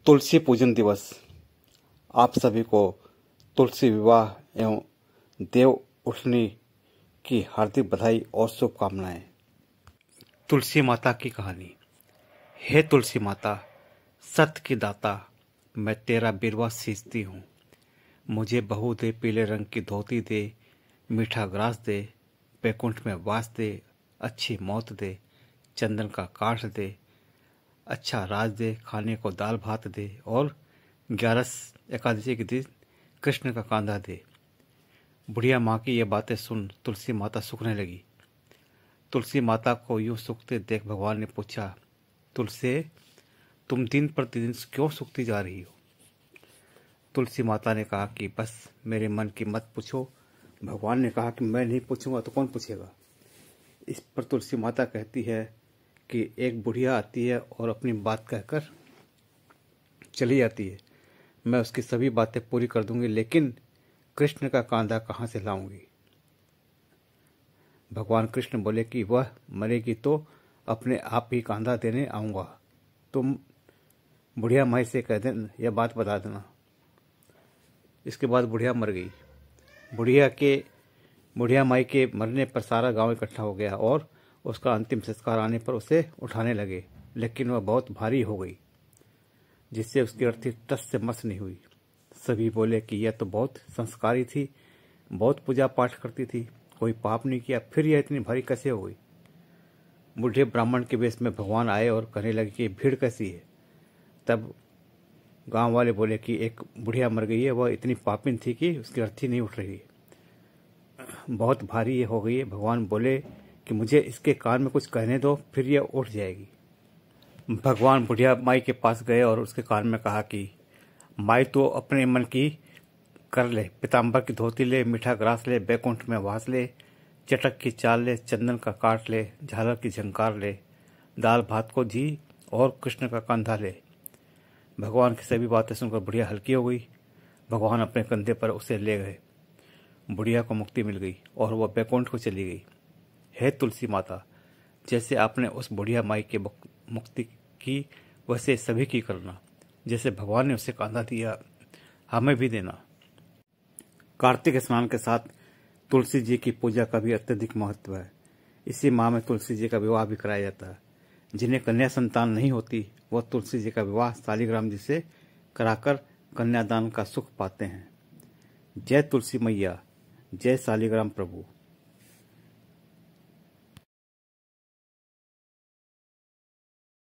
तुलसी पूजन दिवस आप सभी को तुलसी विवाह एवं देव उठनी की हार्दिक बधाई और शुभकामनाएं। तुलसी माता की कहानी। हे तुलसी माता, सत्य की दाता, मैं तेरा बिरवा सींचती हूँ। मुझे बहू दे, पीले रंग की धोती दे, मीठा ग्रास दे, बैकुंठ में वास दे, अच्छी मौत दे, चंदन का काठ दे, अच्छा राज दे, खाने को दाल भात दे, और 11 एकादशी के दिन कृष्ण का कांधा दे। बुढ़िया माँ की ये बातें सुन तुलसी माता सूखने लगी। तुलसी माता को यूं सूखते देख भगवान ने पूछा, तुलसी, तुम दिन प्रतिदिन क्यों सूखती जा रही हो? तुलसी माता ने कहा कि बस मेरे मन की मत पूछो। भगवान ने कहा कि मैं नहीं पूछूंगा तो कौन पूछेगा। इस पर तुलसी माता कहती है कि एक बुढ़िया आती है और अपनी बात कहकर चली जाती है। मैं उसकी सभी बातें पूरी कर दूंगी, लेकिन कृष्ण का कांधा कहाँ से लाऊंगी? भगवान कृष्ण बोले कि वह मरेगी तो अपने आप ही कांधा देने आऊंगा। तुम बुढ़िया माई से कह देना, यह बात बता देना। इसके बाद बुढ़िया मर गई। बुढ़िया माई के मरने पर सारा गांव इकट्ठा हो गया और उसका अंतिम संस्कार आने पर उसे उठाने लगे, लेकिन वह बहुत भारी हो गई, जिससे उसकी अर्थी टस से मस नहीं हुई। सभी बोले कि यह तो बहुत संस्कारी थी, बहुत पूजा पाठ करती थी, कोई पाप नहीं किया, फिर यह इतनी भारी कैसे हो गई? बूढ़े ब्राह्मण के वेश में भगवान आए और कहने लगे कि भीड़ कैसी है? तब गांव वाले बोले कि एक बुढ़िया मर गई है, वह इतनी पापिन थी कि उसकी अर्थी नहीं उठ रही है, बहुत भारी ये हो गई है। भगवान बोले कि मुझे इसके कान में कुछ कहने दो, फिर यह उठ जाएगी। भगवान बुढ़िया माई के पास गए और उसके कान में कहा कि माई तो अपने मन की कर ले, पीताम्बर की धोती ले, मीठा ग्रास ले, बैकुंठ में वास ले, चटक की चाल ले, चंदन का काट ले, झालर की झंकार ले, दाल भात को जी, और कृष्ण का कंधा ले। भगवान की सभी बातें सुनकर बुढ़िया हल्की हो गई। भगवान अपने कंधे पर उसे ले गए। बुढ़िया को मुक्ति मिल गई और वह बैकुंठ को चली गई। हे तुलसी माता, जैसे आपने उस बुढ़िया माई के मुक्ति की, वैसे सभी की करना। जैसे भगवान ने उसे कांधा दिया, हमें भी देना। कार्तिक स्नान के साथ तुलसी जी की पूजा का भी अत्यधिक महत्व है। इसी माह में तुलसी जी का विवाह भी कराया जाता है। जिन्हें कन्या संतान नहीं होती, वह तुलसी जी का विवाह शालिग्राम जी से कराकर कन्यादान का सुख पाते हैं। जय तुलसी मैया, जय शालिग्राम प्रभु।